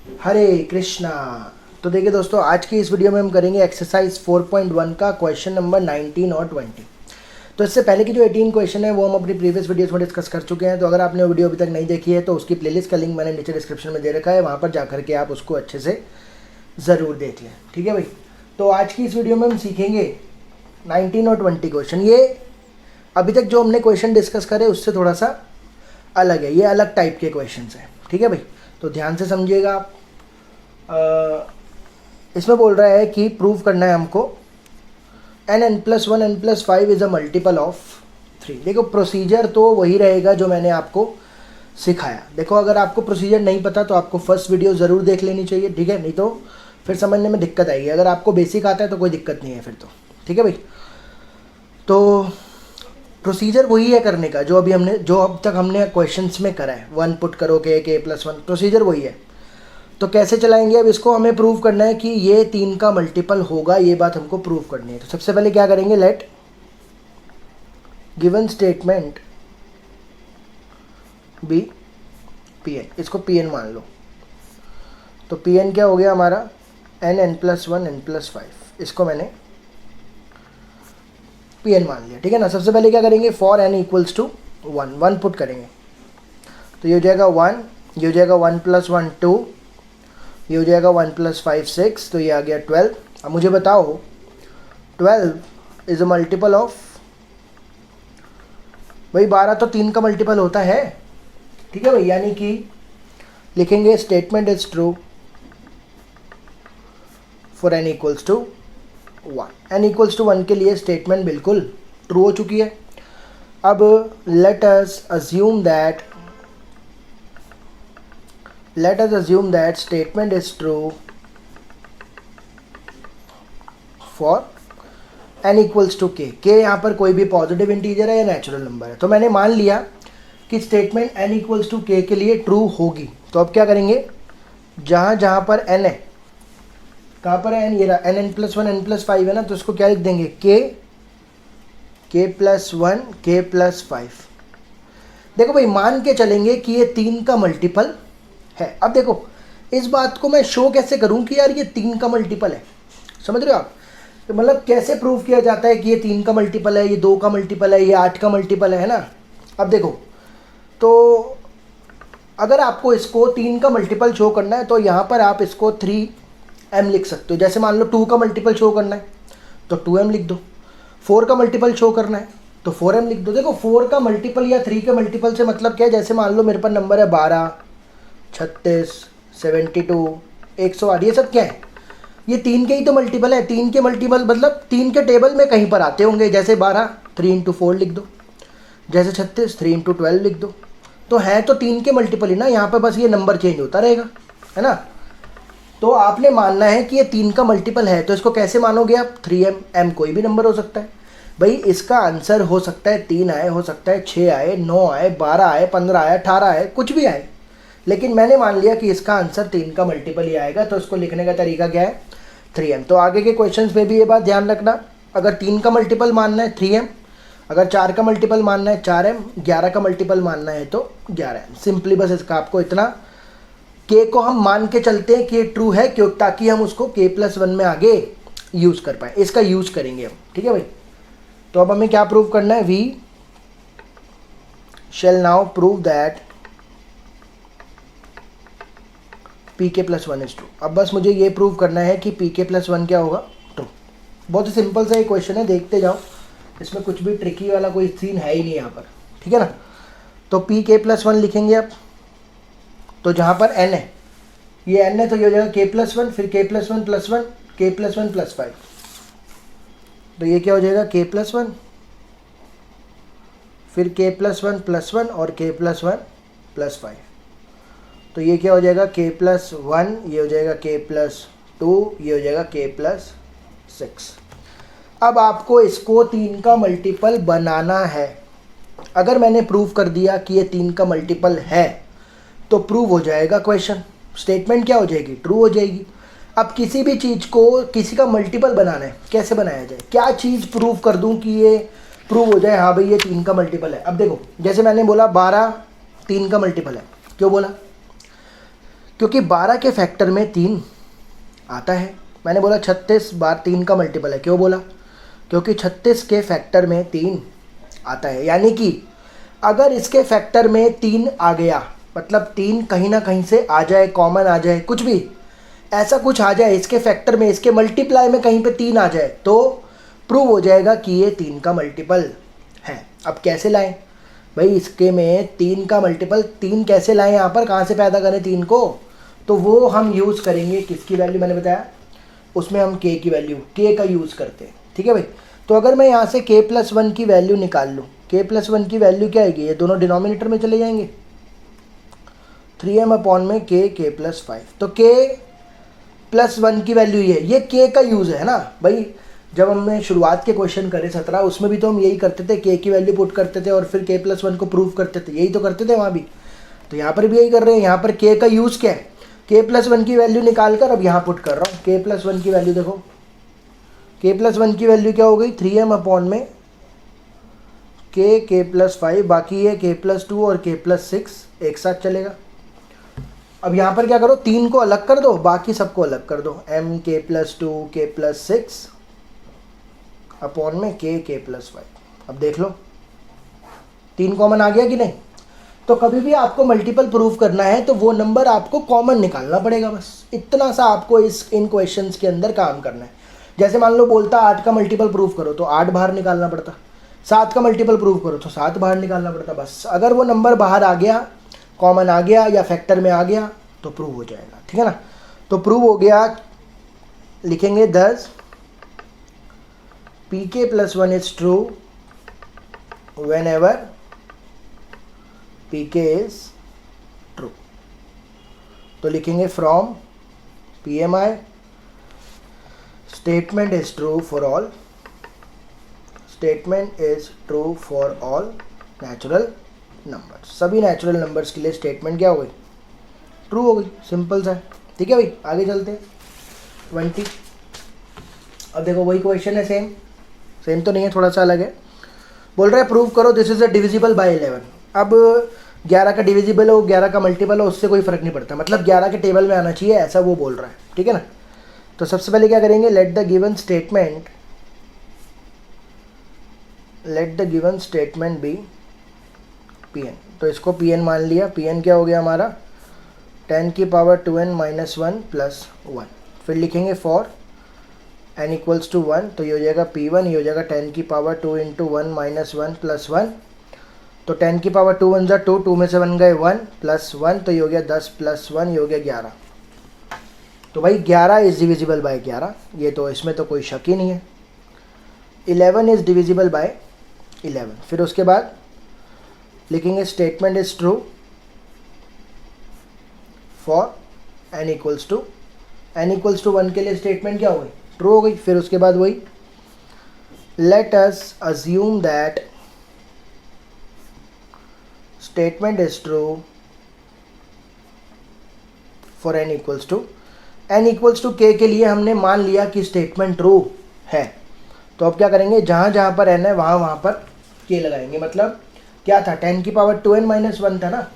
हरे कृष्णा। तो देखिए दोस्तों, आज की इस वीडियो में हम करेंगे एक्सरसाइज 4.1 का क्वेश्चन नंबर 19 और 20। तो इससे पहले की जो 18 क्वेश्चन है वो हम अपनी प्रीवियस वीडियोस में डिस्कस कर चुके हैं। तो अगर आपने वो वीडियो अभी तक नहीं देखी है तो उसकी प्लेलिस्ट का लिंक मैंने नीचे डिस्क्रिप्शन में दे रखा है, वहाँ पर जाकर के आप उसको अच्छे से ज़रूर देख लें। ठीक है भाई। तो आज की इस वीडियो में हम सीखेंगे 19 और 20 क्वेश्चन। ये अभी तक जो हमने क्वेश्चन डिस्कस करे उससे थोड़ा सा अलग है, ये अलग टाइप के क्वेश्चन हैं। ठीक है भाई, तो ध्यान से समझिएगा आप। इसमें बोल रहा है कि प्रूव करना है हमको n+1 n+5 is a multiple of 3। देखो प्रोसीजर तो वही रहेगा जो मैंने आपको सिखाया। देखो अगर आपको प्रोसीजर नहीं पता तो आपको फर्स्ट वीडियो ज़रूर देख लेनी चाहिए, ठीक है, नहीं तो फिर समझने में दिक्कत आएगी। अगर आपको बेसिक आता है तो कोई दिक्कत नहीं है फिर तो, ठीक है भाई। तो प्रोसीजर वही है करने का जो अब तक हमने क्वेश्चंस में करा है। 1 पुट करो k+1, प्रोसीजर वही है। तो कैसे चलाएंगे अब इसको, हमें प्रूव करना है कि ये 3 का मल्टीपल होगा, ये बात हमको प्रूव करनी है। तो सबसे पहले क्या करेंगे, let given statement be Pn, इसको Pn मान लो। तो Pn क्या हो गया हमारा, n+1 n+5, इसको मैंने Pn मान लिया, ठीक है ना। सबसे पहले क्या करेंगे, फॉर n = 1 पुट करेंगे। तो ये हो जाएगा 1, ये हो जाएगा 1+1 2, ये हो जाएगा 1+5 6, तो ये आ गया 12। अब मुझे बताओ 12 इज़ अ मल्टीपल ऑफ, भाई 12 तो 3 का मल्टीपल होता है, ठीक है भाई। यानी कि लिखेंगे statement is true for n = 1। n = 1 के लिए स्टेटमेंट बिल्कुल ट्रू हो चुकी है। अब let us assume that statement is true for n = k। k यहाँ पर कोई भी पॉजिटिव इंटीजर है या नेचुरल नंबर है। तो मैंने मान लिया कि स्टेटमेंट n = k के लिए ट्रू होगी। तो अब क्या करेंगे, जहाँ पर n है, कहाँ पर है n, ये रहा, n+1 n+5 है ना, तो इसको क्या लिख देंगे, k+1 k+5। देखो भाई, मान के चलेंगे कि ये 3 का मल्टीपल है। अब देखो इस बात को मैं शो कैसे करूं कि यार ये 3 का मल्टीपल है, समझ रहे हो आप। तो मतलब कैसे प्रूव किया जाता है कि ये 3 का मल्टीपल है, ये 2 का मल्टीपल है, ये 8 का मल्टीपल है ना। अब देखो, तो अगर आपको इसको 3 का मल्टीपल शो करना है तो यहाँ पर आप इसको 3m लिख सकते हो। जैसे मान लो 2 का मल्टीपल शो करना है तो 2m लिख दो, 4 का मल्टीपल शो करना है तो 4m लिख दो। देखो 4 का मल्टीपल या 3 के मल्टीपल से मतलब क्या है, जैसे मान लो मेरे पास नंबर है 12, 36, 72, 108, ये सब क्या है, ये 3 के ही तो मल्टीपल है। 3 के मल्टीपल मतलब 3 के टेबल में कहीं पर आते होंगे। जैसे 12 3 × 4 लिख दो, जैसे 36 3 × 12 लिख दो। तो है तो 3 के मल्टीपल ही ना, यहाँ पर बस ये नंबर चेंज होता रहेगा, है ना। तो आपने मानना है कि ये 3 का मल्टीपल है, तो इसको कैसे मानोगे आप, 3m, m कोई भी नंबर हो सकता है भाई। इसका आंसर हो सकता है 3 आए, हो सकता है 6 आए, 9 आए, 12 आए, 15 आए, 18 आए, कुछ भी आए, लेकिन मैंने मान लिया कि इसका आंसर 3 का मल्टीपल ही आएगा। तो इसको लिखने का तरीका क्या है, 3m। तो आगे के क्वेश्चंस में भी ये बात ध्यान रखना, अगर 3 का मल्टीपल मानना है 3m, अगर 4 का मल्टीपल मानना है 4m, 11 का मल्टीपल मानना है तो 11m। सिंपली बस इसका आपको इतना, k को हम मान के चलते हैं कि ये ट्रू है, क्यों, ताकि हम उसको k+1 में आगे यूज़ कर पाएँ। इसका यूज़ करेंगे हम, ठीक है भाई। तो अब हमें क्या प्रूव करना है, we shall now prove that pk+1 is true. अब बस मुझे ये प्रूव करना है कि pk+1 क्या होगा, ट्रू। बहुत ही सिंपल सा ये क्वेश्चन है, देखते जाओ, इसमें कुछ भी ट्रिकी वाला कोई सीन है ही नहीं यहाँ पर, ठीक है ना। तो pk+1 लिखेंगे अब, तो जहाँ पर n है, ये n है तो ये हो जाएगा k+1, फिर k+1 + 1, k+1 + 5। तो ये क्या हो जाएगा, k+1, फिर k+1 + 1 और k+1 + 5। तो ये क्या हो जाएगा, k+1, ये हो जाएगा k+2, ये हो जाएगा k+6। अब आपको इसको 3 का मल्टीपल बनाना है। अगर मैंने प्रूव कर दिया कि ये 3 का मल्टीपल है तो प्रूव हो जाएगा क्वेश्चन, स्टेटमेंट क्या हो जाएगी, ट्रू हो जाएगी। अब किसी भी चीज़ को किसी का मल्टीपल बनाना है, कैसे बनाया जाए, क्या चीज़ प्रूव कर दूं कि ये प्रूव हो जाए, हाँ भाई ये 3 का मल्टीपल है। अब देखो जैसे मैंने बोला 12 3 का मल्टीपल है, क्यों बोला, क्योंकि 12 के फैक्टर में 3 आता है। मैंने बोला 36 बार 3 का मल्टीपल है, क्यों बोला? क्योंकि 36 के फैक्टर में 3 आता है, यानी कि अगर इसके फैक्टर में 3 आ गया, मतलब 3 कहीं ना कहीं से आ जाए, कॉमन आ जाए, कुछ भी ऐसा कुछ आ जाए इसके फैक्टर में, इसके मल्टीप्लाई में कहीं पे 3 आ जाए, तो प्रूव हो जाएगा कि ये 3 का मल्टीपल है। अब कैसे लाएं भाई? इसके में 3 का मल्टीपल 3 कैसे लाएं? यहाँ पर कहाँ से पैदा करें 3 को? तो वो हम यूज़ करेंगे किसकी वैल्यू मैंने बताया, उसमें हम k की वैल्यू, k का यूज़ करते हैं। ठीक है भाई। तो अगर मैं यहाँ से k+1 की वैल्यू निकाल लूँ, k+1 की वैल्यू क्या आएगी? ये दोनों डिनोमिनेटर में चले जाएंगे, 3m अपॉन में k+5। तो k+1 की वैल्यू ये k का यूज़ है ना भाई। जब हमने शुरुआत के क्वेश्चन करे 17, उसमें भी तो हम यही करते थे, k की वैल्यू पुट करते थे और फिर k+1 को प्रूव करते थे, यही तो करते थे वहाँ भी। तो यहाँ पर भी यही कर रहे हैं। यहाँ पर k का यूज़ क्या है? k+1 की वैल्यू निकाल कर अब यहाँ पुट कर रहा हूँ। k+1 की वैल्यू देखो, k+1 की वैल्यू क्या हो गई? 3m अपॉन में k+5, बाकी है k+2 और k+6 एक साथ चलेगा। अब यहाँ पर क्या करो, 3 को अलग कर दो, बाकी सबको अलग कर दो, m k+2 k+6 अपॉन में k+5। अब देख लो 3 कॉमन आ गया कि नहीं? तो कभी भी आपको मल्टीपल प्रूफ करना है तो वो नंबर आपको कॉमन निकालना पड़ेगा, बस इतना सा आपको इन क्वेश्चंस के अंदर काम करना है। जैसे मान लो बोलता 8 का मल्टीपल प्रूफ करो तो 8 बाहर निकालना पड़ता, 7 का मल्टीपल प्रूफ करो तो 7 बाहर निकालना पड़ता। बस अगर वो नंबर बाहर आ गया, कॉमन आ गया या फैक्टर में आ गया तो प्रूव हो जाएगा। ठीक है ना? तो प्रूव हो गया, लिखेंगे 10 pk+1 is true whenever pk is true। तो लिखेंगे from PMI statement is true for all, statement is true for all natural numbers. सभी नेचुरल नंबर्स के लिए स्टेटमेंट क्या हो गई? ट्रू हो गई। सिंपल सा है। ठीक है भाई, आगे चलते हैं। 20। अब देखो वही क्वेश्चन है, सेम तो नहीं है, थोड़ा सा अलग है। बोल रहा है प्रूव करो this is a divisible by 11। अब 11 का डिविजिबल हो, 11 का मल्टीपल हो, उससे कोई फ़र्क नहीं पड़ता, मतलब 11 के टेबल में आना चाहिए, ऐसा वो बोल रहा है। ठीक है ना? तो सबसे पहले क्या करेंगे, let the given statement be Pn। तो इसको Pn मान लिया। Pn क्या हो गया हमारा? 10⁻2n - 1 + 1। फिर लिखेंगे फॉर n = 1, तो ये हो जाएगा P1, ये हो जाएगा 10⁻2 × 1 - 1 + 1। तो 10⁻2 1 = 2, 2 में से 1 गए 1 + 1, तो ये हो गया 10 + 1, ये हो गया 11। तो भाई 11 इज़ डिविजिबल बाय 11, ये तो इसमें तो कोई शक ही नहीं है। 11 इज़ डिविजिबल बाय 11। फिर उसके बाद लिखेंगे statement is true for n = 1 के लिए स्टेटमेंट क्या हो गई? ट्रू हो गई। फिर उसके बाद वही let us assume that statement is true for n = k के लिए हमने मान लिया कि स्टेटमेंट ट्रू है। तो अब क्या करेंगे, जहाँ जहाँ पर n है वहाँ पर k लगाएंगे। मतलब क्या था, 10⁻2n - 1 था ना,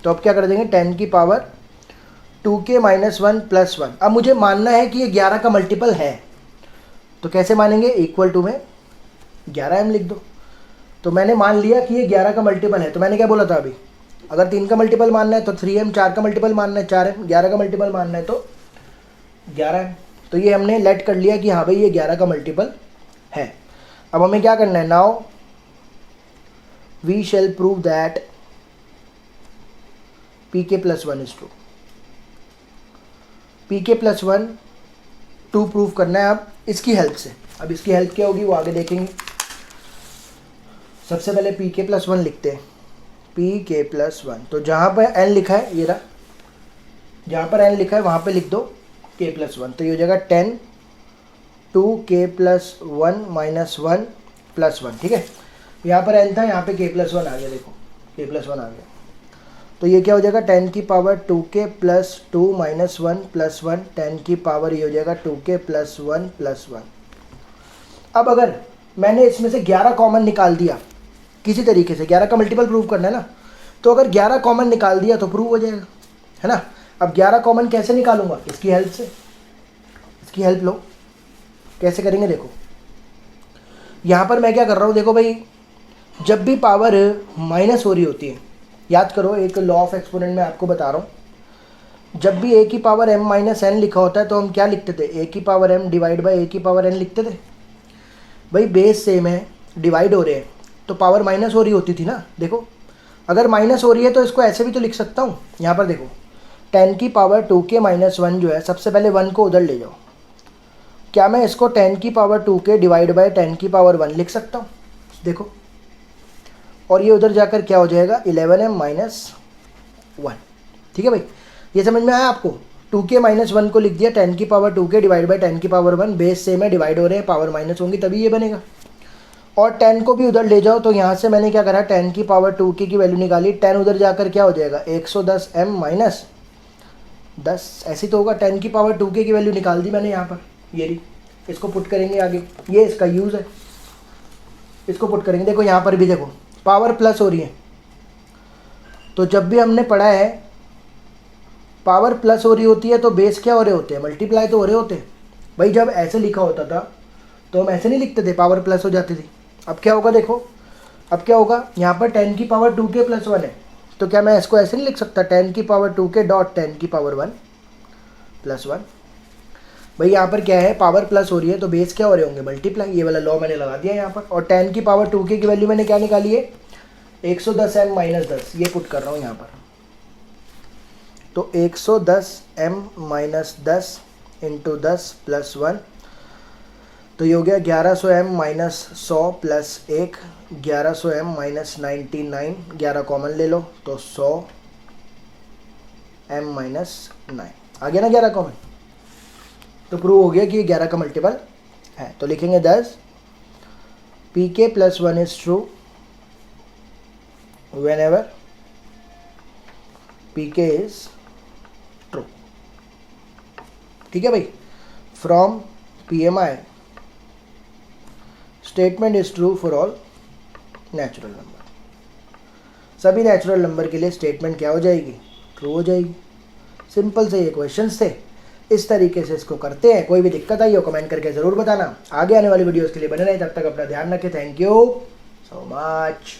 तो अब क्या कर देंगे 10⁻2k - 1 + 1। अब मुझे मानना है कि ये 11 का मल्टीपल है, तो कैसे मानेंगे? इक्वल टू में 11m लिख दो। तो मैंने मान लिया कि ये 11 का मल्टीपल है, तो मैंने क्या बोला था अभी, अगर 3 का मल्टीपल मानना है तो 3m, 4 का मल्टीपल मानना है 4m, 11 का मल्टीपल मानना है तो 11m। तो ये हमने लेट कर लिया कि हाँ भाई ये 11 का मल्टीपल है। अब हमें क्या करना है, now we shall prove that pk+1 is true. pk+1 true prove करना है अब इसकी हेल्प से। अब इसकी हेल्प क्या होगी वो आगे देखेंगे। सबसे पहले pk+1 लिखते हैं, pk+1। तो जहाँ पर n लिखा है, ये रहा, जहाँ पर n लिखा है वहाँ पे लिख दो k+1। तो ये हो जाएगा 10 2k+1 - 1 + 1। ठीक है, यहाँ पर n था, यहाँ पे k+1 आ गया, देखो k+1 आ गया। तो ये क्या हो जाएगा 10⁻2k + 2 - 1 + 1, 10 की पावर ये हो जाएगा 2k + 1 + 1। अब अगर मैंने इसमें से 11 कॉमन निकाल दिया किसी तरीके से, 11 का मल्टीपल प्रूव करना है ना, तो अगर 11 कॉमन निकाल दिया तो प्रूव हो जाएगा, है ना। अब 11 कॉमन कैसे निकालूंगा, इसकी हेल्प से, इसकी हेल्प लो। कैसे करेंगे देखो, यहाँ पर मैं क्या कर रहा हूँ, देखो भाई जब भी पावर माइनस हो रही होती है, याद करो एक लॉ ऑफ एक्सपोनेंट में आपको बता रहा हूँ, जब भी a की पावर m माइनस एन लिखा होता है तो हम क्या लिखते थे, a की power m divide by a की पावर n लिखते थे। भाई बेस सेम है, डिवाइड हो रहे हैं तो पावर माइनस हो रही होती थी ना। देखो अगर माइनस हो रही है तो इसको ऐसे भी तो लिख सकता हूँ। यहाँ पर देखो 10 की पावर 2k माइनस 1 जो है, सबसे पहले 1 को उधर ले जाओ, क्या मैं इसको 10 की पावर 2k डिवाइड बाई 10 की पावर 1 लिख सकता हूँ। देखो और ये उधर जाकर क्या हो जाएगा, 11m माइनस 1। ठीक है भाई, ये समझ में आया आपको। 2k माइनस 1 को लिख दिया 10 की पावर 2k डिवाइड बाई 10 की पावर 1, बेस सेम है, डिवाइड हो रहे हैं, पावर माइनस होंगी तभी ये बनेगा। और 10 को भी उधर ले जाओ तो यहाँ से मैंने क्या करा, 10 की पावर 2k की वैल्यू निकाली, 10 उधर जाकर क्या हो जाएगा 110m माइनस 10, ऐसी तो होगा। 10 की पावर 2k की वैल्यू निकाल दी मैंने यहाँ पर, ये रही। इसको पुट करेंगे आगे, ये इसका यूज़ है, इसको पुट करेंगे। देखो यहाँ पर भी देखो पावर प्लस हो रही है, तो जब भी हमने पढ़ा है पावर प्लस हो रही होती है तो बेस क्या हो रहे होते हैं, मल्टीप्लाई तो हो रहे होते हैं। भाई जब ऐसे लिखा होता था तो हम ऐसे नहीं लिखते थे, पावर प्लस हो जाती थी। अब क्या होगा देखो, अब क्या होगा, यहाँ पर 10 की पावर 2k प्लस 1 है, तो क्या मैं इसको ऐसे नहीं लिख सकता 10 की पावर 2k डॉट 10 की पावर 1 प्लस 1। भाई यहाँ पर क्या है, पावर प्लस हो रही है तो बेस क्या हो रहे होंगे, मल्टीप्लाई। ये वाला लॉ मैंने लगा दिया यहाँ पर। और 10 की पावर 2k की वैल्यू मैंने क्या निकाली है, 110m माइनस 10, ये पुट कर रहा हूँ यहाँ पर। तो 110m माइनस 10 इंटू 10 प्लस 1, तो ये हो गया 1100m minus 100 plus 1, 1100m minus 99, 11 common ले लो तो 100m माइनस 9 आ गया ना 11 कॉमन। तो प्रूव हो गया कि ये 11 का मल्टीपल है। तो लिखेंगे 10 pk plus 1 is true whenever pk is true। ठीक है भाई, from PMI statement is true for all natural number. सभी नेचुरल नंबर के लिए स्टेटमेंट क्या हो जाएगी, ट्रू हो जाएगी। सिंपल से ये क्वेश्चंस थे, इस तरीके से इसको करते हैं। कोई भी दिक्कत आई हो कमेंट करके ज़रूर बताना। आगे आने वाली वीडियोस के लिए बने रहे, तब तक अपना ध्यान रखें। Thank you so much.